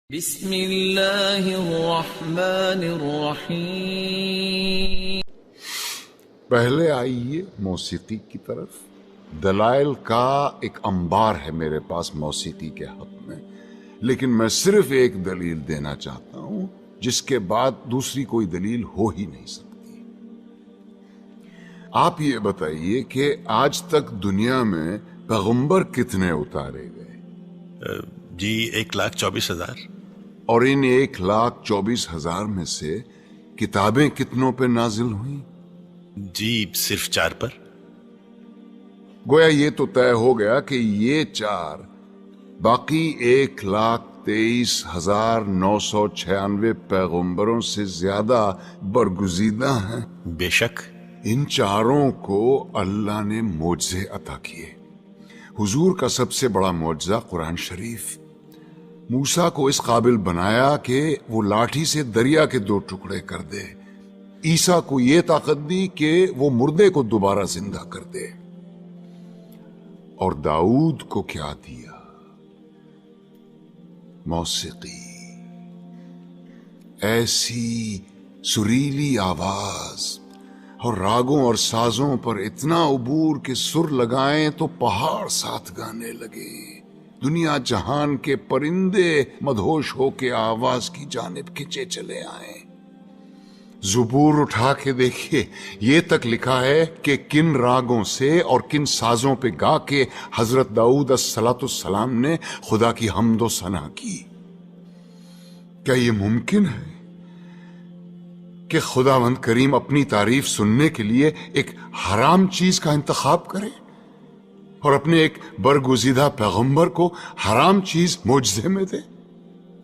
بسم اللہ الرحمن الرحیم۔ پہلے آئیے موسیقی کی طرف۔ دلائل کا ایک انبار ہے میرے پاس موسیقی کے حق میں، لیکن میں صرف ایک دلیل دینا چاہتا ہوں جس کے بعد دوسری کوئی دلیل ہو ہی نہیں سکتی۔ آپ یہ بتائیے کہ آج تک دنیا میں پیغمبر کتنے اتارے گئے؟ جی 1,24,000۔ اور ان 1,24,000 میں سے کتابیں کتنوں پہ نازل ہوئیں؟ جی صرف 4 پر۔ گویا یہ تو طے ہو گیا کہ یہ 4 باقی 1,23,996 پیغمبروں سے زیادہ برگزیدہ ہیں۔ بے شک ان 4 کو اللہ نے معجزے عطا کیے۔ حضور کا سب سے بڑا معجزہ قرآن شریف۔ موسیٰ کو اس قابل بنایا کہ وہ لاٹھی سے دریا کے 2 ٹکڑے کر دے۔ عیسیٰ کو یہ طاقت دی کہ وہ مردے کو دوبارہ زندہ کر دے۔ اور داؤد کو کیا دیا؟ موسیقی، ایسی سریلی آواز اور راگوں اور سازوں پر اتنا عبور کہ سر لگائیں تو پہاڑ ساتھ گانے لگے۔ دنیا جہان کے پرندے مدہوش ہو کے آواز کی جانب کھچے چلے آئیں۔ زبور اٹھا کے دیکھیے، یہ تک لکھا ہے کہ کن راگوں سے اور کن سازوں پہ گا کے حضرت داؤد السلام نے خدا کی حمد و ثنا کی۔ کیا یہ ممکن ہے کہ خداوند کریم اپنی تعریف سننے کے لیے ایک حرام چیز کا انتخاب کرے اور اپنے ایک برگزیدہ پیغمبر کو حرام چیز معجزے میں دے؟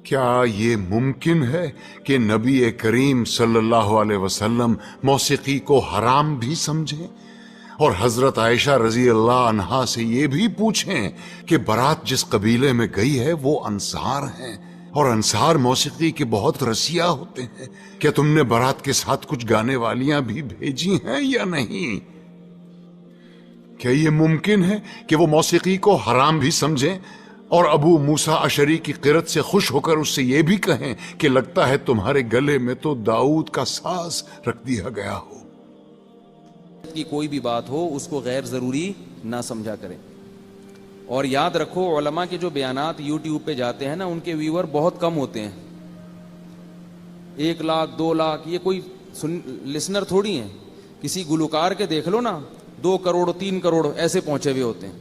کیا یہ ممکن ہے کہ نبی کریم صلی اللہ علیہ وسلم موسیقی کو حرام بھی سمجھیں اور حضرت عائشہ رضی اللہ عنہا سے یہ بھی پوچھیں کہ برات جس قبیلے میں گئی ہے وہ انصار ہیں اور انصار موسیقی کے بہت رسیا ہوتے ہیں، کیا تم نے برات کے ساتھ کچھ گانے والیاں بھی بھیجی ہیں یا نہیں؟ کیا یہ ممکن ہے کہ وہ موسیقی کو حرام بھی سمجھیں اور ابو موسیٰ اشعری کی قرت سے خوش ہو کر اس سے یہ بھی کہیں کہ لگتا ہے تمہارے گلے میں تو داؤد کا ساز رکھ دیا گیا ہو؟ کی کوئی بھی بات ہو اس کو غیر ضروری نہ سمجھا کریں۔ اور یاد رکھو، علماء کے جو بیانات یوٹیوب پہ جاتے ہیں نا، ان کے ویور بہت کم ہوتے ہیں۔ 1 لاکھ 2 لاکھ یہ کوئی لسنر تھوڑی ہیں۔ کسی گلوکار کے دیکھ لو نا، 2 کروڑ 3 کروڑ ایسے پہنچے ہوئے ہوتے ہیں۔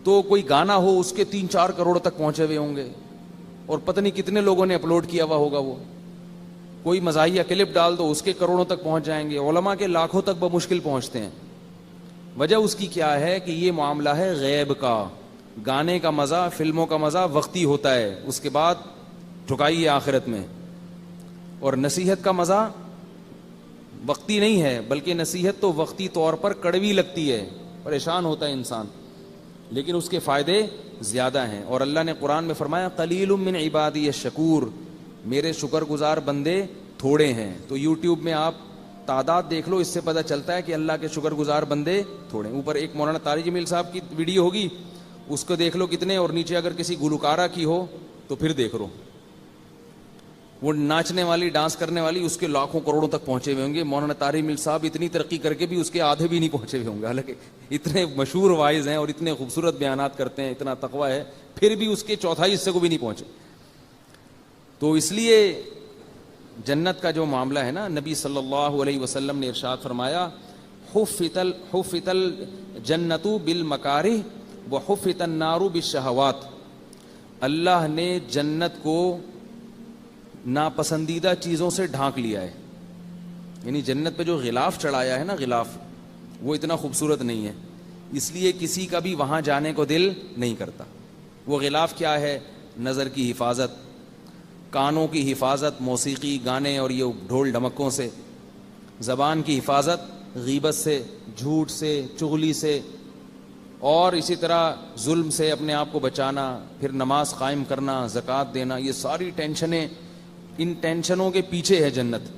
تو کوئی گانا ہو اس کے 3-4 کروڑ تک پہنچے ہوئے ہوں گے، اور پتہ نہیں کتنے لوگوں نے اپلوڈ کیا ہوا ہوگا۔ وہ کوئی مزاحیہ کلپ ڈال دو، اس کے کروڑوں تک پہنچ جائیں گے۔ علماء کے لاکھوں تک بمشکل پہنچتے ہیں۔ وجہ اس کی کیا ہے کہ یہ معاملہ ہے غیب کا۔ گانے کا مزہ، فلموں کا مزہ وقتی ہوتا ہے، اس کے بعد ٹھکائی ہے آخرت میں۔ اور نصیحت کا مزہ وقتی نہیں ہے، بلکہ نصیحت تو وقتی طور پر کڑوی لگتی ہے، پریشان ہوتا ہے انسان، لیکن اس کے فائدے زیادہ ہیں۔ اور اللہ نے قرآن میں فرمایا قلیل من عبادی الشکور، میرے شکر گزار بندے تھوڑے ہیں۔ تو یوٹیوب میں آپ تعداد دیکھ لو، اس سے پتہ چلتا ہے کہ اللہ کے شکر گزار بندے تھوڑے ہیں۔ اوپر ایک مولانا طارق جمیل صاحب کی ویڈیو ہوگی، اس کو دیکھ لو کتنے، اور نیچے اگر کسی گلوکارہ کی ہو تو پھر دیکھ لو، وہ ناچنے والی ڈانس کرنے والی، اس کے لاکھوں کروڑوں تک پہنچے ہوئے ہوں گے۔ مولانا طارق جمیل صاحب اتنی ترقی کر کے بھی اس کے آدھے بھی نہیں پہنچے ہوئے ہوں گے، حالانکہ اتنے مشہور وائز ہیں اور اتنے خوبصورت بیانات کرتے ہیں، اتنا تقویٰ ہے، پھر بھی اس کے 1/4 حصے کو بھی نہیں پہنچے۔ تو اس لیے جنت کا جو معاملہ ہے نا، نبی صلی اللہ علیہ وسلم نے ارشاد فرمایا حفت الجنت بالمکارہ وحفت النار بالشہوات۔ اللہ نے جنت کو ناپسندیدہ چیزوں سے ڈھانک لیا ہے، یعنی جنت پہ جو غلاف چڑھایا ہے نا، غلاف وہ اتنا خوبصورت نہیں ہے، اس لیے کسی کا بھی وہاں جانے کو دل نہیں کرتا۔ وہ غلاف کیا ہے؟ نظر کی حفاظت، کانوں کی حفاظت موسیقی، گانے اور یہ ڈھول ڈھمکوں سے، زبان کی حفاظت غیبت سے، جھوٹ سے، چغلی سے، اور اسی طرح ظلم سے اپنے آپ کو بچانا، پھر نماز قائم کرنا، زکوٰۃ دینا، یہ ساری ٹینشنیں، ان ٹینشنوں کے پیچھے ہے جنت۔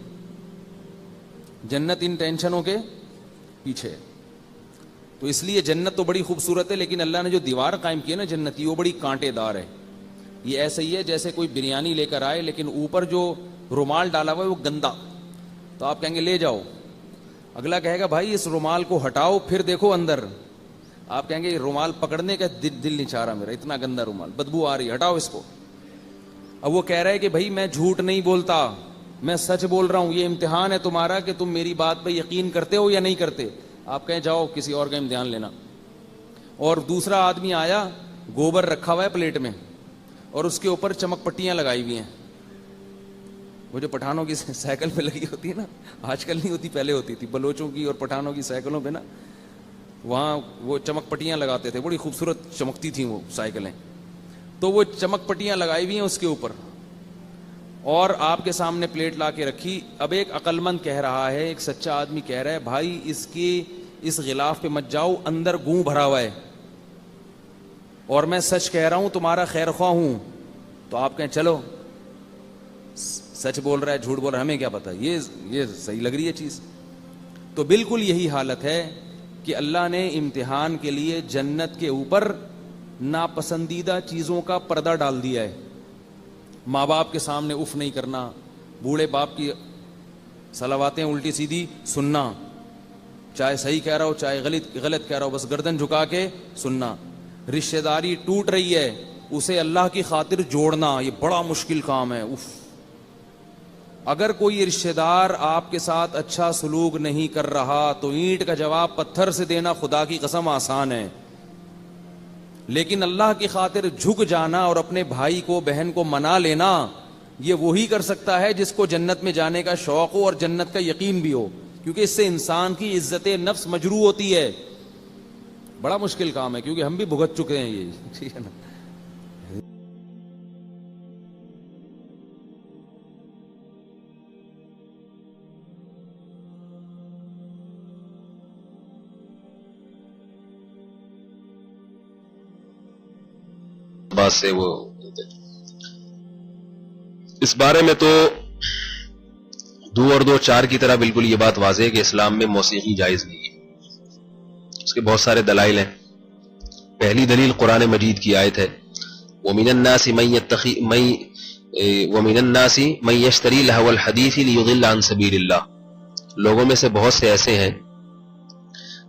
جنت ان ٹینشنوں کے پیچھے ہے۔ تو اس لیے جنت تو بڑی خوبصورت ہے، لیکن اللہ نے جو دیوار قائم کی ہے نا جنت کی، وہ بڑی کانٹے دار ہے۔ یہ ایسے ہی ہے جیسے کوئی بریانی لے کر آئے لیکن اوپر جو رومال ڈالا ہوا ہے وہ گندا, تو آپ کہیں گے لے جاؤ. اگلا کہے گا بھائی اس رومال کو ہٹاؤ پھر دیکھو اندر. آپ کہیں گے رومال پکڑنے کا دل نہیں چاہ رہا میرا, اتنا گندا رومال, بدبو آ رہی ہے, ہٹاؤ اس کو. اب وہ کہہ رہا ہے کہ بھائی میں جھوٹ نہیں بولتا, میں سچ بول رہا ہوں, یہ امتحان ہے تمہارا کہ تم میری بات پہ یقین کرتے ہو یا نہیں کرتے. آپ کہیں جاؤ کسی اور کا امتحان لینا. اور دوسرا آدمی آیا, گوبر رکھا ہوا ہے پلیٹ میں اور اس کے اوپر چمک پٹیاں لگائی ہوئی ہیں, وہ جو پٹھانوں کی سائیکل پہ لگی ہوتی ہے نا, آج کل نہیں ہوتی پہلے ہوتی تھی, بلوچوں کی اور پٹھانوں کی سائیکلوں پہ نا وہاں وہ چمک پٹیاں لگاتے تھے, بڑی خوبصورت چمکتی تھیں وہ سائیکلیں. تو وہ چمک پٹیاں لگائی ہوئی ہیں اس کے اوپر, اور آپ کے سامنے پلیٹ لا کے رکھی. اب ایک عقل مند کہہ رہا ہے, ایک سچا آدمی کہہ رہا ہے بھائی اس غلاف پہ مت جاؤ, اندر گوں بھرا ہوا ہے, اور میں سچ کہہ رہا ہوں, تمہارا خیر خواہ ہوں. تو آپ کہیں چلو سچ بول رہا ہے جھوٹ بول رہا ہے ہمیں کیا پتا, یہ صحیح لگ رہی ہے چیز. تو بالکل یہی حالت ہے کہ اللہ نے امتحان کے لیے جنت کے اوپر ناپسندیدہ چیزوں کا پردہ ڈال دیا ہے. ماں باپ کے سامنے اف نہیں کرنا, بوڑھے باپ کی صلواتیں الٹی سیدھی سننا, چاہے صحیح کہہ رہا ہو چاہے غلط کہہ رہا ہو, بس گردن جھکا کے سننا. رشتہ داری ٹوٹ رہی ہے, اسے اللہ کی خاطر جوڑنا یہ بڑا مشکل کام ہے. اف, اگر کوئی رشتہ دار آپ کے ساتھ اچھا سلوک نہیں کر رہا تو اینٹ کا جواب پتھر سے دینا خدا کی قسم آسان ہے, لیکن اللہ کی خاطر جھک جانا اور اپنے بھائی کو بہن کو منا لینا یہ وہی کر سکتا ہے جس کو جنت میں جانے کا شوق ہو اور جنت کا یقین بھی ہو, کیونکہ اس سے انسان کی عزت نفس مجروح ہوتی ہے. بڑا مشکل کام ہے کیونکہ ہم بھی بھگت چکے ہیں یہ, ٹھیک ہے نا. بات سے وہ اس بارے میں تو دو اور دو چار کی طرح بالکل یہ بات واضح ہے کہ اسلام میں موسیقی جائز نہیں ہے. اس کے بہت سارے دلائل ہیں. پہلی دلیل قرآن مجید کی آیت ہے وَمِنَ النَّاسِ مَن يَشْتَرِي لَهْوَ الْحَدِيثِ لِيُضِلَّ عَن سَبِيلِ اللَّهِ. لوگوں میں سے بہت سے ایسے ہیں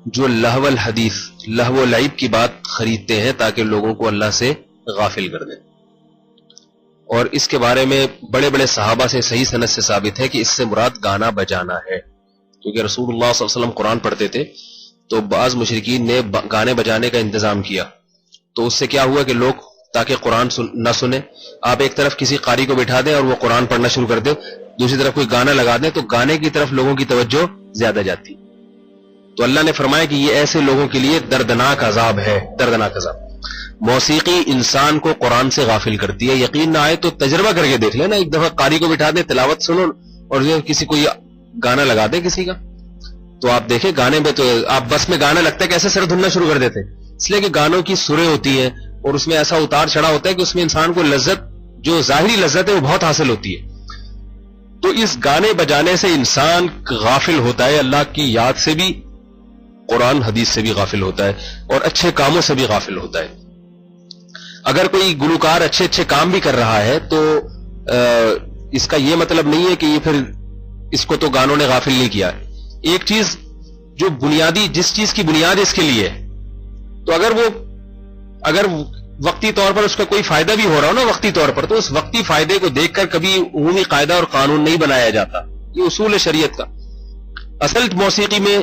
جو لہو الحدیث, لہو و لعب کی بات خریدتے ہیں تاکہ لوگوں کو اللہ سے غافل کر دیں. اور اس کے بارے میں بڑے بڑے صحابہ سے صحیح سند سے ثابت ہے کہ اس سے مراد گانا بجانا ہے, کیونکہ رسول اللہ صلی اللہ علیہ وسلم قرآن پڑھتے تھے تو بعض مشرکین نے گانے بجانے کا انتظام کیا, تو اس سے کیا ہوا کہ لوگ تاکہ قرآن نہ سنیں, آپ ایک طرف کسی قاری کو بٹھا دیں اور وہ قرآن پڑھنا شروع کر دے, دوسری طرف کوئی گانا لگا دیں تو گانے کی طرف لوگوں کی توجہ زیادہ جاتی. تو اللہ نے فرمایا کہ یہ ایسے لوگوں کے لیے دردناک عذاب ہے, دردناک عذاب. موسیقی انسان کو قرآن سے غافل کرتی ہے. یقین نہ آئے تو تجربہ کر کے دیکھ لینا, ایک دفعہ قاری کو بٹھا دیں, تلاوت سنو اور کسی کو گانا لگا دیں کسی کا, تو آپ دیکھیں گانے میں تو آپ بس میں گانا لگتا ہے کیسے سر دھننا شروع کر دیتے, اس لیے کہ گانوں کی سریں ہوتی ہیں اور اس میں ایسا اتار چڑھا ہوتا ہے کہ اس میں انسان کو لذت, جو ظاہری لذت ہے وہ بہت حاصل ہوتی ہے. تو اس گانے بجانے سے انسان غافل ہوتا ہے, اللہ کی یاد سے بھی, قرآن حدیث سے بھی غافل ہوتا ہے اور اچھے کاموں سے بھی غافل ہوتا ہے. اگر کوئی گلوکار اچھے اچھے کام بھی کر رہا ہے تو اس کا یہ مطلب نہیں ہے کہ یہ پھر اس کو تو گانوں نے غافل نہیں کیا. ایک چیز جو بنیادی, جس چیز کی بنیاد اس کے لیے, تو اگر وقتی طور پر اس کا کوئی فائدہ بھی ہو رہا ہو نا وقتی طور پر, تو اس وقتی فائدے کو دیکھ کر کبھی عمومی قاعدہ اور قانون نہیں بنایا جاتا. یہ اصول ہے شریعت کا. اصل موسیقی میں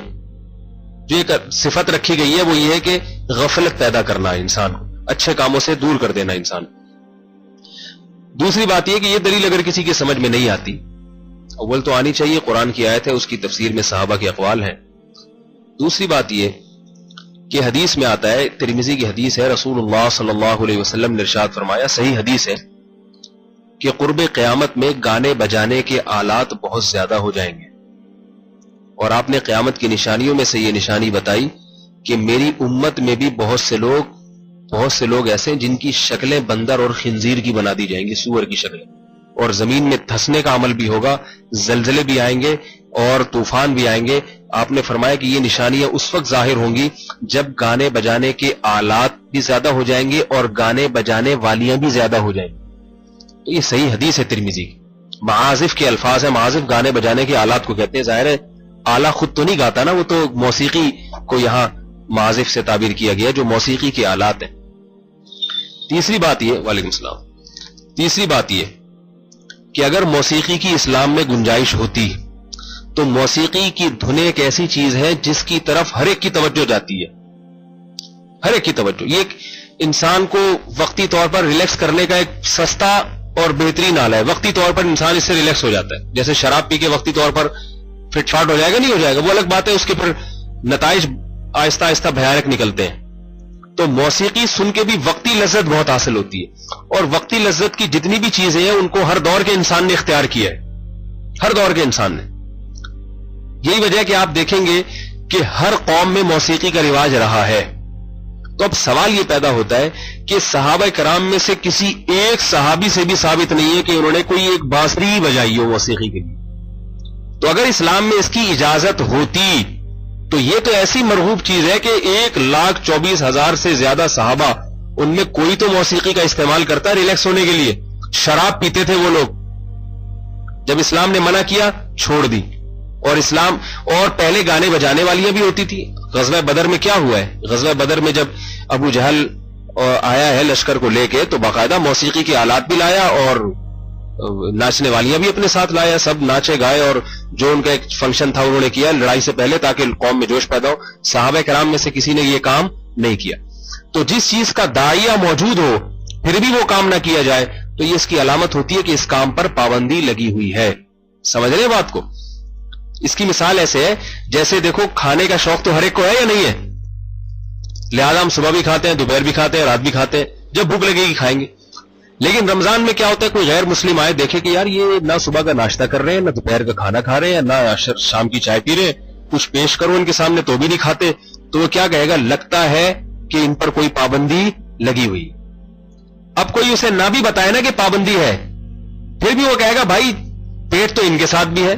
جو ایک صفت رکھی گئی ہے وہ یہ ہے کہ غفلت پیدا کرنا ہے انسان کو, اچھے کاموں سے دور کر دینا انسان. دوسری بات یہ کہ یہ دلیل اگر کسی کی سمجھ میں نہیں آتی, اول تو آنی چاہیے, قرآن کی آیت ہے, اس کی تفسیر میں صحابہ کے اقوال ہیں. دوسری بات یہ کہ حدیث میں آتا ہے, ترمذی کی حدیث ہے, رسول اللہ صلی اللہ علیہ وسلم نے ارشاد فرمایا, صحیح حدیث ہے, کہ قرب قیامت میں گانے بجانے کے آلات بہت زیادہ ہو جائیں گے. اور آپ نے قیامت کی نشانیوں میں سے یہ نشانی بتائی کہ میری امت میں بھی بہت سے لوگ ایسے ہیں جن کی شکلیں بندر اور خنزیر کی بنا دی جائیں گی, سور کی شکلیں, اور زمین میں دھسنے کا عمل بھی ہوگا, زلزلے بھی آئیں گے, اور طوفان بھی آئیں گے. آپ نے فرمایا کہ یہ نشانیاں اس وقت ظاہر ہوں گی جب گانے بجانے کے آلات بھی زیادہ ہو جائیں گے اور گانے بجانے والیاں بھی زیادہ ہو جائیں گی. تو یہ صحیح حدیث ہے ترمذی کی. معازف کے الفاظ ہیں. معازف گانے بجانے کے آلات کو کہتے ہیں. ظاہر ہے آلہ خود تو نہیں گاتا نا, وہ تو موسیقی کو یہاں معازف سے تعبیر کیا گیا جو موسیقی کے آلات ہیں. تیسری بات یہ, وعلیکم السلام, تیسری بات یہ کہ اگر موسیقی کی اسلام میں گنجائش ہوتی تو موسیقی کی دھن ایک ایسی چیز ہے جس کی طرف ہر ایک کی توجہ جاتی ہے, ہر ایک کی توجہ. یہ ایک انسان کو وقتی طور پر ریلیکس کرنے کا ایک سستا اور بہترین آلہ ہے. وقتی طور پر انسان اس سے ریلیکس ہو جاتا ہے. جیسے شراب پی کے وقتی طور پر فٹ فاٹ ہو جائے گا, نہیں ہو جائے گا, وہ الگ بات ہے, اس کے پھر نتائج آہستہ آہستہ بھیانک نکلتے ہیں. تو موسیقی سن کے بھی وقتی لذت بہت حاصل ہوتی ہے, اور وقتی لذت کی جتنی بھی چیزیں ہیں ان کو ہر دور کے انسان نے اختیار کیا ہے, ہر دور کے انسان نے. یہی وجہ ہے کہ آپ دیکھیں گے کہ ہر قوم میں موسیقی کا رواج رہا ہے. تو اب سوال یہ پیدا ہوتا ہے کہ صحابہ کرام میں سے کسی ایک صحابی سے بھی ثابت نہیں ہے کہ انہوں نے کوئی ایک بانسری بجائی ہو موسیقی کے لیے. تو اگر اسلام میں اس کی اجازت ہوتی تو یہ تو ایسی مرغوب چیز ہے کہ 1,24,000 سے زیادہ صحابہ, ان میں کوئی تو موسیقی کا استعمال کرتا ریلیکس ہونے کے لیے. شراب پیتے تھے وہ لوگ, جب اسلام نے منع کیا چھوڑ دی. اور اسلام, اور پہلے گانے بجانے والیاں بھی ہوتی تھی. غزوہ بدر میں کیا ہوا ہے, غزوہ بدر میں جب ابو جہل آیا ہے لشکر کو لے کے تو باقاعدہ موسیقی کے آلات بھی لایا اور ناچنے والیاں بھی اپنے ساتھ لایا. سب ناچے گائے اور جو ان کا ایک فنکشن تھا انہوں نے کیا لڑائی سے پہلے تاکہ قوم میں جوش پیدا ہو. صحابہ کرام میں سے کسی نے یہ کام نہیں کیا. تو جس چیز کا داعیہ موجود ہو پھر بھی وہ کام نہ کیا جائے تو یہ اس کی علامت ہوتی ہے کہ اس کام پر پابندی لگی ہوئی ہے. سمجھ رہے بات کو؟ اس کی مثال ایسے ہے جیسے دیکھو کھانے کا شوق تو ہر ایک کو ہے یا نہیں ہے, لہذا ہم صبح بھی کھاتے ہیں, دوپہر بھی کھاتے ہیں, رات بھی کھاتے ہیں, جب بھوک لگے گی کھائیں گے. لیکن رمضان میں کیا ہوتا ہے, کوئی غیر مسلم آئے دیکھے کہ یار یہ نہ صبح کا ناشتہ کر رہے ہیں, نہ دوپہر کا کھانا کھا رہے ہیں, نہ شام کی چائے پی رہے ہیں, کچھ پیش کرو ان کے سامنے تو بھی نہیں کھاتے, تو وہ کیا کہے گا, لگتا ہے کہ ان پر کوئی پابندی لگی ہوئی. اب کوئی اسے نہ بھی بتائے نا کہ پابندی ہے, پھر بھی وہ کہے گا بھائی پیٹ تو ان کے ساتھ بھی ہے,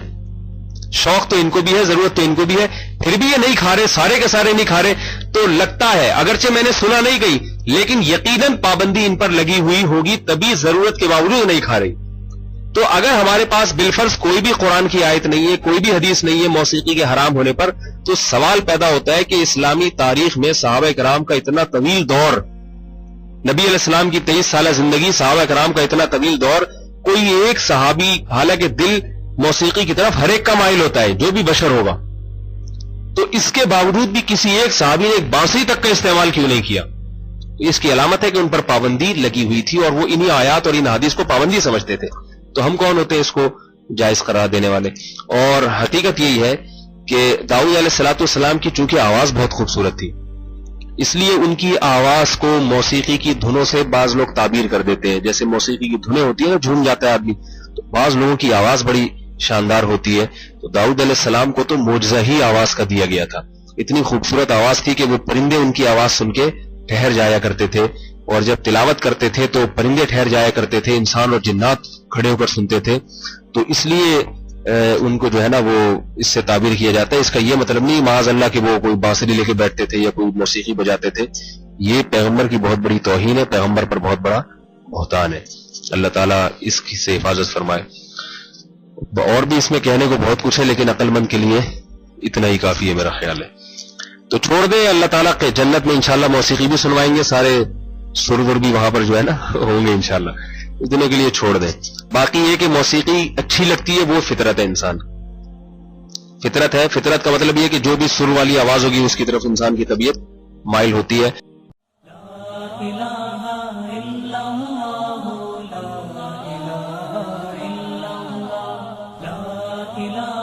شوق تو ان کو بھی ہے, ضرورت تو ان کو بھی ہے, پھر بھی یہ نہیں کھا رہے, سارے کے سارے نہیں کھا رہے. تو لگتا ہے, اگرچہ میں نے سنا نہیں گئی لیکن یقیناً پابندی ان پر لگی ہوئی ہوگی, تبھی ضرورت کے باوجود نہیں کھا رہی. تو اگر ہمارے پاس بالفرض کوئی بھی قرآن کی آیت نہیں ہے, کوئی بھی حدیث نہیں ہے موسیقی کے حرام ہونے پر, تو سوال پیدا ہوتا ہے کہ اسلامی تاریخ میں صحابہ کرام کا اتنا طویل دور, نبی علیہ السلام کی 23 سالہ زندگی, صحابہ کرام کا اتنا طویل دور, کوئی ایک صحابی, حالانکہ دل موسیقی کی طرف ہر ایک کا مائل ہوتا ہے جو بھی بشر ہوگا, تو اس کے باوجود بھی کسی ایک صحابی نے ایک بانسری تک کا استعمال کیوں نہیں کیا؟ اس کی علامت ہے کہ ان پر پابندی لگی ہوئی تھی اور وہ انہی آیات اور ان حدیث کو پابندی سمجھتے تھے. تو ہم کون ہوتے ہیں اس کو جائز قرار دینے والے؟ اور حقیقت یہی ہے کہ داؤد علیہ السلام کی چونکہ آواز بہت خوبصورت تھی, اس لیے ان کی آواز کو موسیقی کی دھنوں سے بعض لوگ تعبیر کر دیتے ہیں. جیسے موسیقی کی دھنیں ہوتی ہیں نا, جھوم جاتا ہے آدمی, تو بعض لوگوں کی آواز بڑی شاندار ہوتی ہے. تو داؤد علیہ السلام کو تو معجزہ ہی آواز کا دیا گیا تھا. اتنی خوبصورت آواز تھی کہ وہ پرندے ان کی آواز سن کے ٹھہر جایا کرتے تھے, اور جب تلاوت کرتے تھے تو پرندے ٹھہر جایا کرتے تھے, انسان اور جنات کھڑے ہو کر سنتے تھے. تو اس لیے ان کو جو ہے نا وہ اس سے تعبیر کیا جاتا ہے. اس کا یہ مطلب نہیں معاذ اللہ کہ وہ کوئی بانسری لے کے بیٹھتے تھے یا کوئی موسیقی بجاتے تھے. یہ پیغمبر کی بہت بڑی توہین ہے, پیغمبر پر بہت بڑا بہتان ہے. اللہ تعالیٰ اس کی سے حفاظت فرمائے. اور بھی اس میں کہنے کو بہت کچھ ہے لیکن عقل مند کے لیے اتنا ہی کافی ہے میرا خیال ہے. تو چھوڑ دیں, اللہ تعالیٰ کے جنت میں انشاءاللہ موسیقی بھی سنوائیں گے, سارے سر ور بھی وہاں پر جو ہے نا ہوں گے انشاءاللہ, اتنے کے لیے چھوڑ دیں. باقی یہ کہ موسیقی اچھی لگتی ہے وہ فطرت ہے, انسان فطرت ہے. فطرت کا مطلب یہ کہ جو بھی سر والی آواز ہوگی اس کی طرف انسان کی طبیعت مائل ہوتی ہے. لا